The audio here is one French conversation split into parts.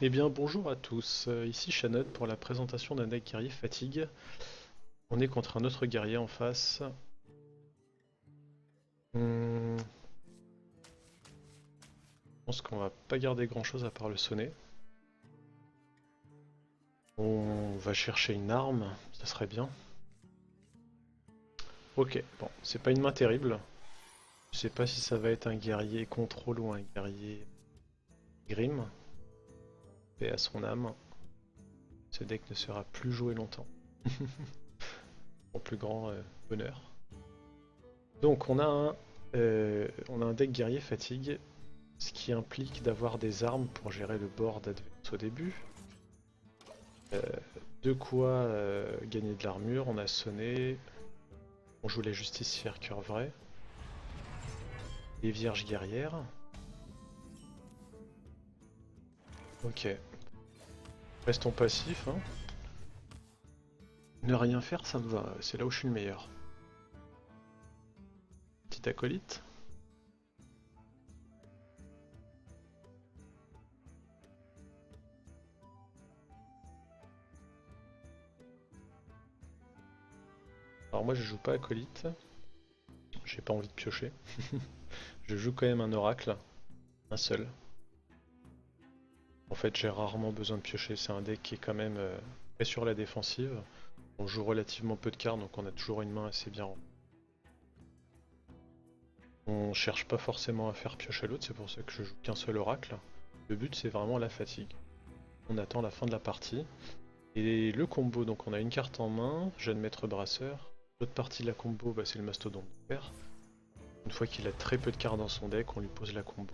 Eh bien bonjour à tous, ici Shannon pour la présentation d'un deck guerrier fatigue. On est contre un autre guerrier en face. Je pense qu'on va pas garder grand chose à part le sonnet. On va chercher une arme, ça serait bien. Ok, bon, c'est pas une main terrible. Je sais pas si ça va être un guerrier contrôle ou un guerrier grim. Paix à son âme. Ce deck ne sera plus joué longtemps. Au plus grand bonheur. Donc on a un deck guerrier fatigue, ce qui implique d'avoir des armes pour gérer le board adverse au début. Euh, de quoi gagner de l'armure, on a sonné, on joue les justicières cœur vrai, les vierges guerrières. Ok, restons passifs, hein. Ne rien faire, ça me va, c'est là où je suis le meilleur. Petit acolyte. Alors moi je joue pas acolyte, j'ai pas envie de piocher. Je joue quand même un oracle, un seul. En fait j'ai rarement besoin de piocher, c'est un deck qui est quand même très sur la défensive. On joue relativement peu de cartes donc on a toujours une main assez bien remplie. On cherche pas forcément à faire piocher l'autre, c'est pour ça que je joue qu'un seul oracle. Le but c'est vraiment la fatigue. On attend la fin de la partie. Et le combo, donc on a une carte en main, jeune maître brasseur. L'autre partie de la combo, bah, c'est le mastodonte de fer. Une fois qu'il a très peu de cartes dans son deck, on lui pose la combo.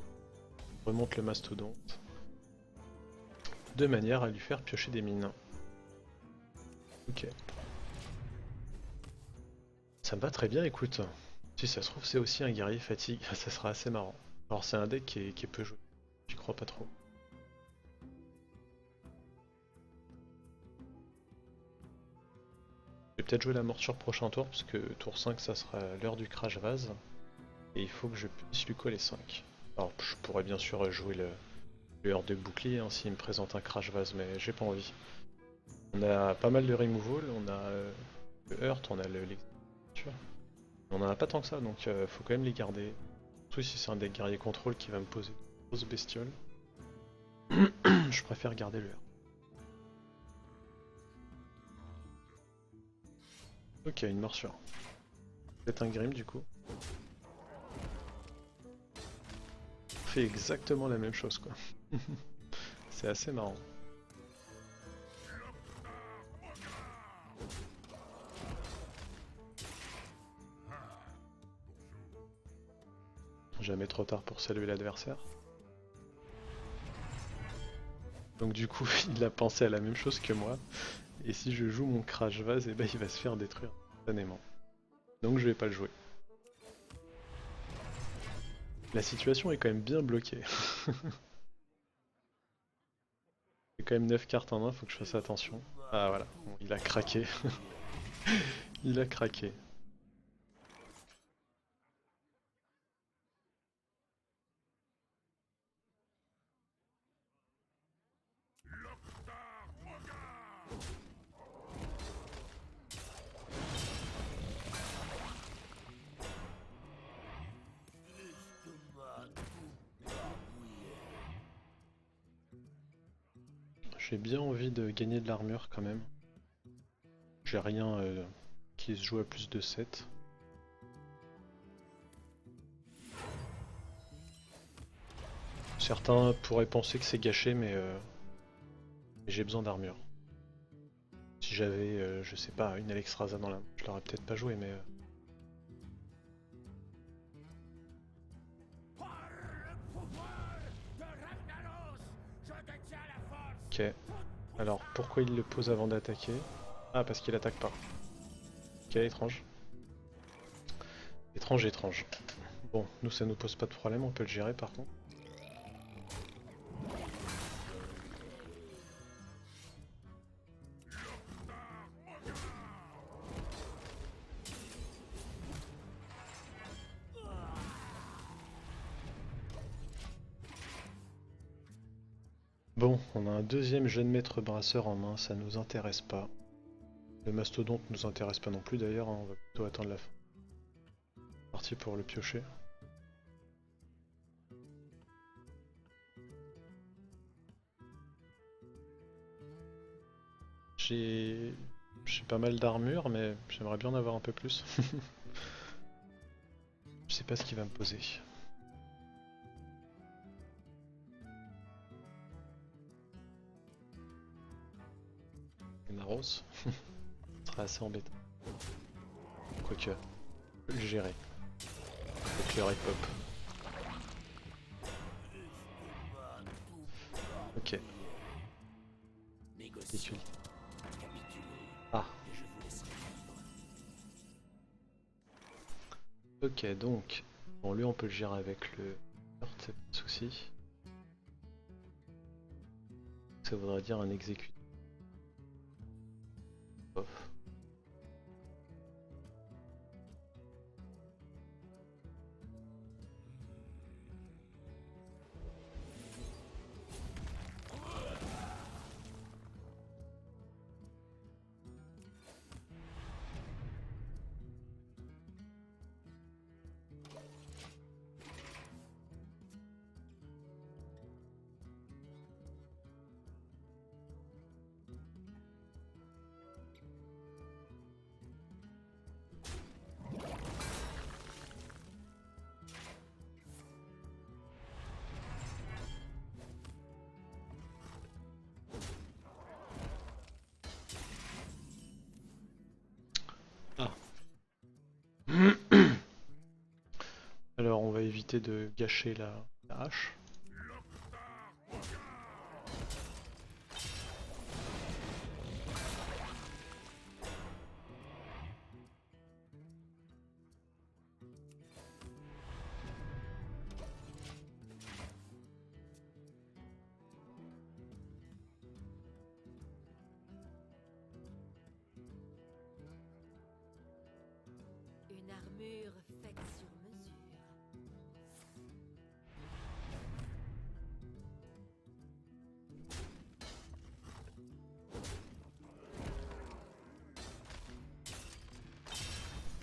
On remonte le mastodonte, de manière à lui faire piocher des mines. Ok. Ça me va très bien, écoute. Si ça se trouve, c'est aussi un guerrier fatigue, ça sera assez marrant. Alors c'est un deck qui est peu joué, j'y crois pas trop. Je vais peut-être jouer la morsure prochain tour, parce que tour 5 ça sera l'heure du crash vase. Et il faut que je puisse lui coller 5. Alors je pourrais bien sûr jouer le heurt de bouclier hein, s'il me présente un crash vase, mais j'ai pas envie. On a pas mal de removal, on a le heurt, on a l'exécution. On en a pas tant que ça, donc faut quand même les garder. Surtout si c'est un deck guerrier contrôle qui va me poser de grosses bestioles. Je préfère garder le heurt. Ok, une morsure. C'est un grim du coup. On fait exactement la même chose quoi. C'est assez marrant. Jamais trop tard pour saluer l'adversaire. Donc du coup, il a pensé à la même chose que moi. Et si je joue mon crash vase, et ben il va se faire détruire instantanément. Donc je vais pas le jouer. La situation est quand même bien bloquée. J'ai quand même 9 cartes en main, faut que je fasse attention. Ah voilà, bon, il a craqué. Il a craqué. J'ai bien envie de gagner de l'armure quand même. J'ai rien qui se joue à plus de 7. Certains pourraient penser que c'est gâché, mais j'ai besoin d'armure. Si j'avais, je sais pas, une Alexstrasza dans la main, je l'aurais peut-être pas joué, mais... Ok. Alors, pourquoi il le pose avant d'attaquer? Ah, parce qu'il attaque pas. Ok, étrange. Étrange, étrange. Bon, nous ça nous pose pas de problème, on peut le gérer par contre. Bon, on a un deuxième jeune maître brasseur en main, ça nous intéresse pas. Le mastodonte nous intéresse pas non plus d'ailleurs, hein, on va plutôt attendre la fin. Parti pour le piocher. J'ai pas mal d'armure, mais j'aimerais bien en avoir un peu plus. Je sais pas ce qu'il va me poser. Naros, ce sera assez embêtant. Quoique, je peux le gérer. Avec le red pop. Ok. Véhicule. Ah. Ok, donc. Bon, lui, on peut le gérer avec le heurt, c'est pas de souci. Ça voudrait dire un exécuteur. Off. Ah. Alors, on va éviter de gâcher la hache. Une armure faite sur mesure.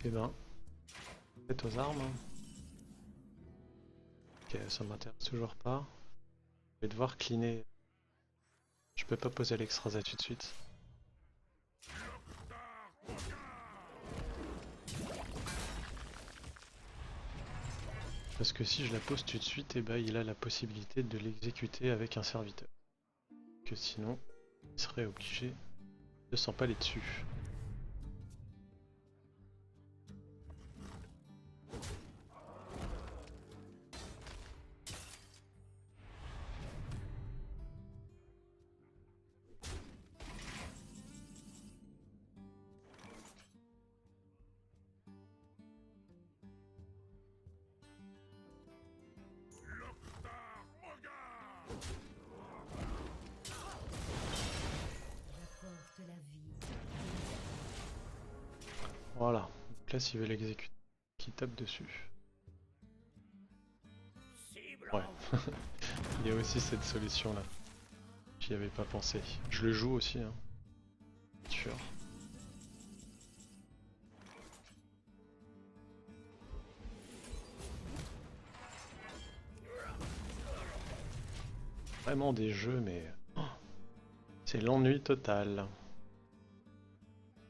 Eh ben, faites aux armes. Ok, ça m'intéresse toujours pas. Je vais devoir cleaner. Je peux pas poser l'extrasa tout de suite. Parce que si je la pose tout de suite, eh ben, il a la possibilité de l'exécuter avec un serviteur. Que sinon, il serait obligé de s'empaler dessus. J'apporte la vie. Voilà. Donc là, s'il veut l'exécuter, qui tape dessus. Ouais. Il y a aussi cette solution là. J'y avais pas pensé. Je le joue aussi, hein. Sûr. Vraiment des jeux, mais oh, c'est l'ennui total.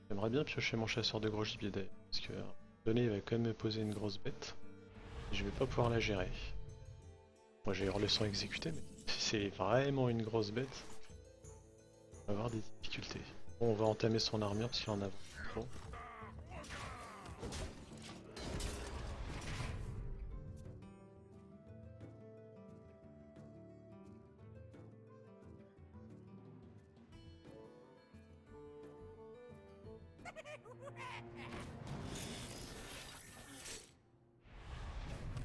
J'aimerais bien piocher mon chasseur de gros gibier d'ailleurs, parce que à un moment donné, il va quand même me poser une grosse bête. Et je vais pas pouvoir la gérer. Moi j'ai hurlé sans exécuter, mais si c'est vraiment une grosse bête, on va avoir des difficultés. Bon, on va entamer son armure parce qu'il en a trop.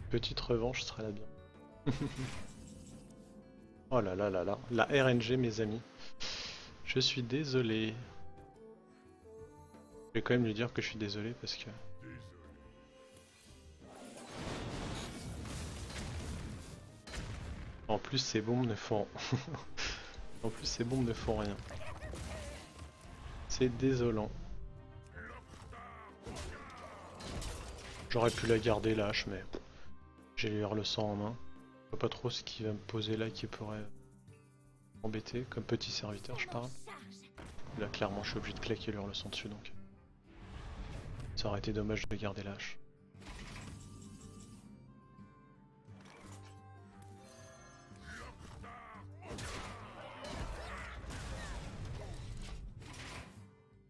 Petite revanche sera la bien. Oh là là là là, la RNG mes amis. Je suis désolé. Je vais quand même lui dire que je suis désolé parce que... En plus ces bombes ne font... En plus ces bombes ne font rien. C'est désolant. J'aurais pu la garder lâche mais j'ai le sang en main. Je vois pas trop ce qui va me poser là qui pourrait m'embêter. Comme petit serviteur je parle. Là clairement je suis obligé de claquer le sang dessus donc. Ça aurait été dommage de garder lâche.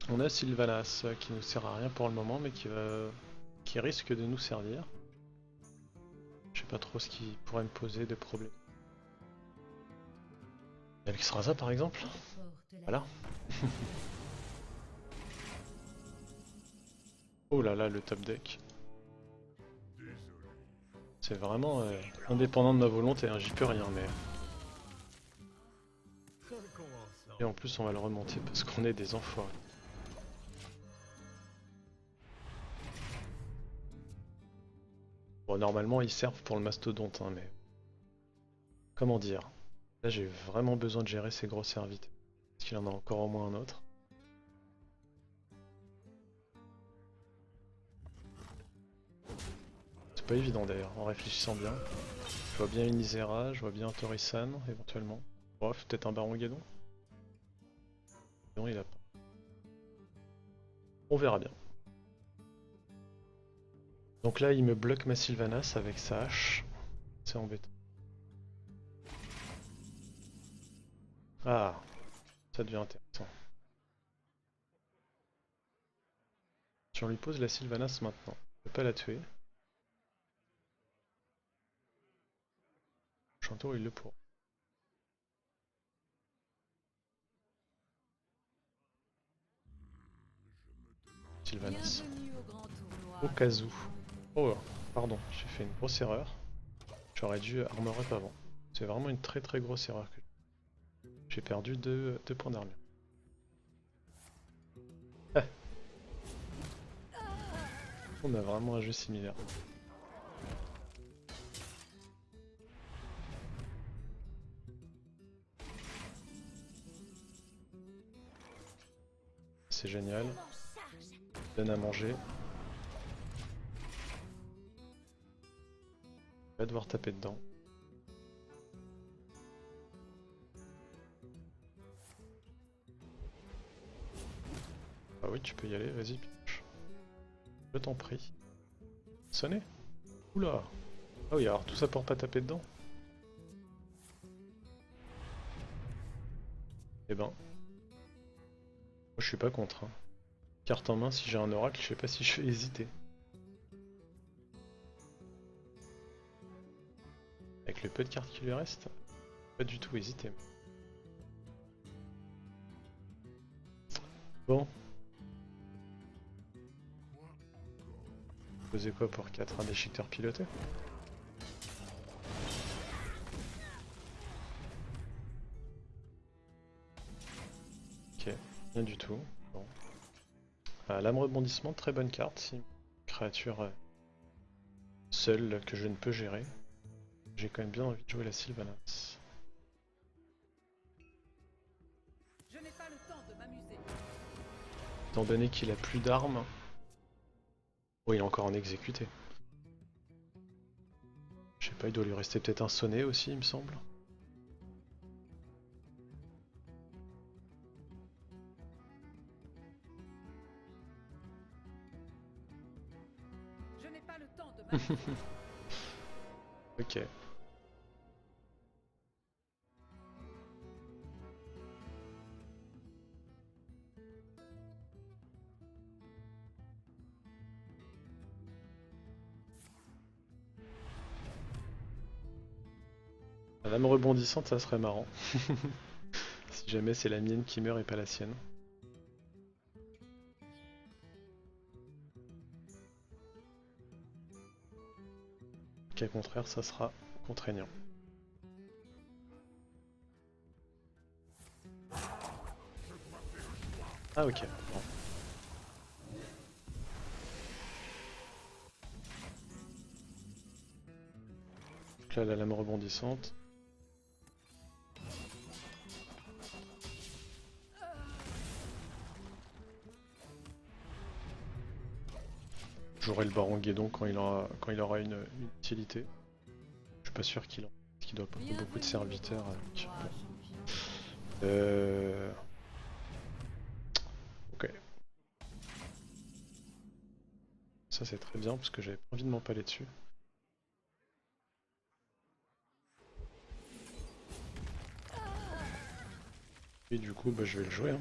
On a Sylvanas qui nous sert à rien pour le moment mais qui risque de nous servir. Je sais pas trop ce qui pourrait me poser de problème. Alexstrasza par exemple. Voilà. Oh là là le top deck. C'est vraiment indépendant de ma volonté, hein, j'y peux rien mais... Et en plus on va le remonter parce qu'on est des enfoirés. Bon normalement ils servent pour le mastodonte hein, mais... Comment dire? Là j'ai vraiment besoin de gérer ces gros serviteurs. Parce qu'il en a encore au moins un autre. C'est pas évident d'ailleurs, en réfléchissant bien. Je vois bien une Isera, je vois bien un Torisan éventuellement. Bref, peut-être un Baron Guédon. Non, il a pas. On verra bien. Donc là, il me bloque ma Sylvanas avec sa hache. C'est embêtant. Ah, ça devient intéressant. Si on lui pose la Sylvanas maintenant, je peux pas la tuer. Prochain tour, il le pourra. Sylvanas. Au cas où. Oh, pardon, j'ai fait une grosse erreur. J'aurais dû armor up avant. C'est vraiment une très très grosse erreur que j'ai perdu 2 points d'armure. Ah. On a vraiment un jeu similaire. C'est génial. Donne à manger. On va devoir taper dedans. Ah oui, tu peux y aller, vas-y, pioche. Je t'en prie. Sonner. Oula. Ah oui, alors tout ça pour pas taper dedans. Eh ben. Moi je suis pas contre. Hein. Carte en main, si j'ai un oracle, je sais pas si je vais hésiter. Avec le peu de cartes qui lui reste, pas du tout hésiter. Bon. Posez quoi pour 4? Un déchiqueteur piloté? Ok, rien du tout. Bon. Lame rebondissement, très bonne carte. Si une créature seule que je ne peux gérer. J'ai quand même bien envie de jouer la Sylvanas. Je n'ai pas le temps de m'amuser. Étant donné qu'il a plus d'armes. Oh, il est encore en exécuté. Je sais pas, il doit lui rester peut-être un sonnet aussi, il me semble. Je n'ai pas le temps de m'amuser. Ok. La lame rebondissante, ça serait marrant. Si jamais c'est la mienne qui meurt et pas la sienne. Cas contraire, ça sera contraignant. Ah ok. Bon. Donc là, la lame rebondissante. J'aurai le baron Guédon quand il aura une utilité. Je suis pas sûr qu'il doit pas avoir beaucoup de serviteurs. Donc, bon. Ok. Ça c'est très bien parce que j'avais pas envie de m'empaler dessus. Et du coup, bah, je vais le jouer. Hein.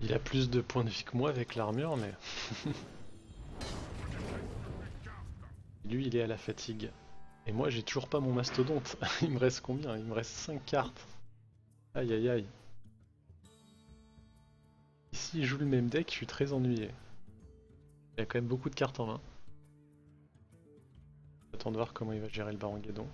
Il a plus de points de vie que moi avec l'armure, mais... Lui, il est à la fatigue. Et moi, j'ai toujours pas mon mastodonte. Il me reste combien? Il me reste 5 cartes. Aïe aïe aïe. Si je joue le même deck, je suis très ennuyé. Il a quand même beaucoup de cartes en main. J'attends de voir comment il va gérer le baron Guédon.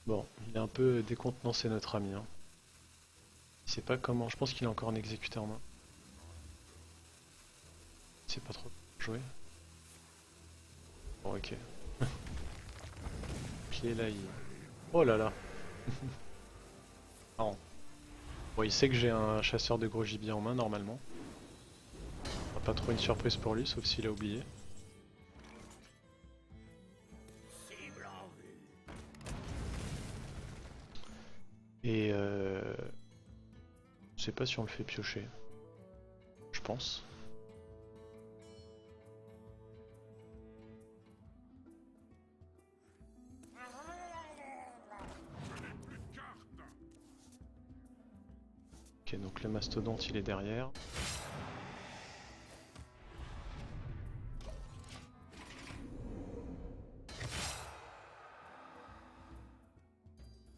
Bon, il est un peu décontenancé notre ami. Hein. Il sait pas comment. Je pense qu'il a encore un exécuteur en main. Il sait pas trop jouer. Bon, ok. Pied là, il... Oh là là. Marrant. Bon, il sait que j'ai un chasseur de gros gibier en main normalement. Pas trop une surprise pour lui, sauf s'il a oublié. Et je sais pas si on le fait piocher. Je pense. Ok, donc le mastodonte il est derrière.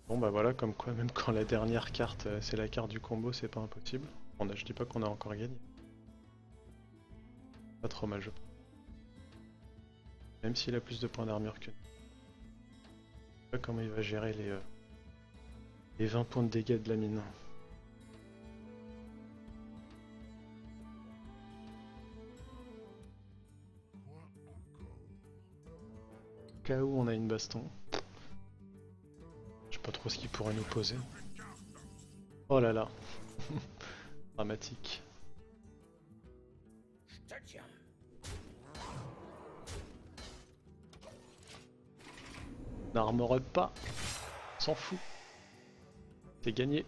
Bon bah voilà, comme quoi même quand la dernière carte c'est la carte du combo, c'est pas impossible. Je dis pas qu'on a encore gagné. Pas trop mal je pense. Même s'il a plus de points d'armure que nous. Je sais pas comment il va gérer les 20 points de dégâts de la mine. Au cas où on a une baston. Je sais pas trop ce qu'il pourrait nous poser. Oh là là. Dramatique. N'armore pas. S'en fout. C'est gagné.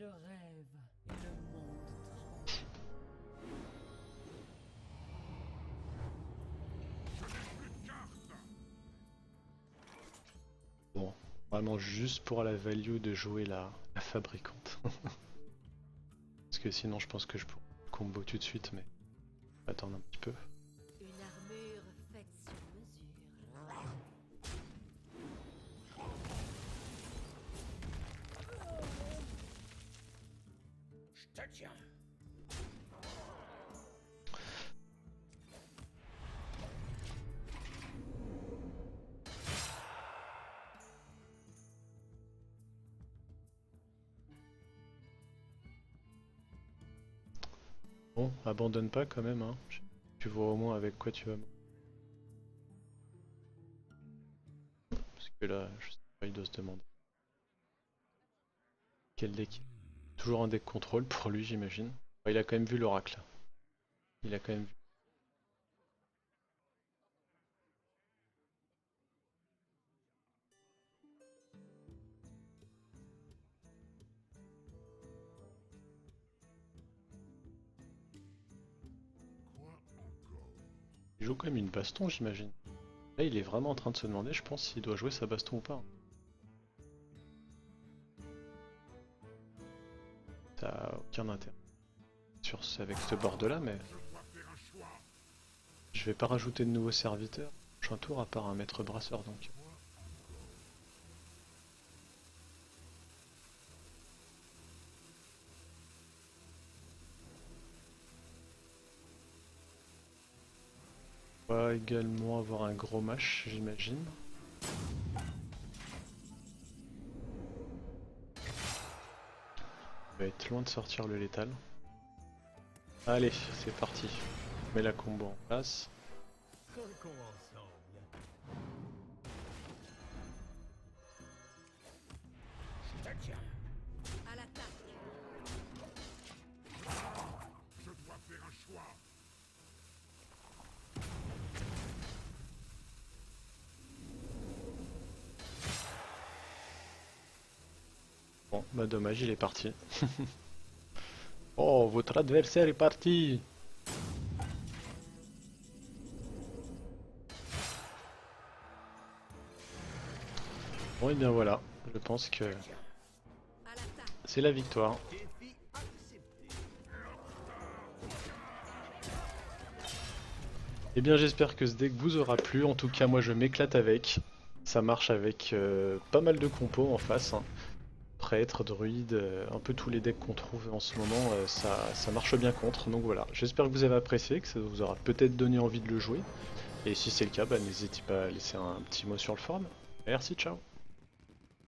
Je rêve et le monde tremble. Bon, vraiment juste pour la value de jouer la fabricante. Parce que sinon je pense que je pourrais combo tout de suite, mais attendre un petit peu. Une armure faite sur mesure. Bon, abandonne pas quand même, hein. Tu vois au moins avec quoi tu vas. Parce que là, je sais pas, il doit se demander. Quel deck? Toujours un deck contrôle pour lui, j'imagine. Enfin, il a quand même vu l'oracle. Il a quand même vu. Il joue quand même une baston, j'imagine. Là, il est vraiment en train de se demander, je pense, s'il doit jouer sa baston ou pas. aucun intérêt avec ce board là, mais je vais pas rajouter de nouveaux serviteurs prochain tour à part un maître brasseur donc. On va également avoir un gros match, j'imagine. On va être loin de sortir le létal. Allez, c'est parti. On met la combo en place. À l'attaque. Bon, bah dommage, il est parti. Oh, votre adversaire est parti. Bon et bien voilà, je pense que À l'attaque. c'est la victoire. Et bien j'espère que ce deck vous aura plu, en tout cas moi je m'éclate avec. Ça marche avec pas mal de compos en face. Hein. Prêtre, druide, un peu tous les decks qu'on trouve en ce moment, ça marche bien contre. Donc voilà, j'espère que vous avez apprécié, que ça vous aura peut-être donné envie de le jouer. Et si c'est le cas, bah, n'hésitez pas à laisser un petit mot sur le forum. Merci, ciao.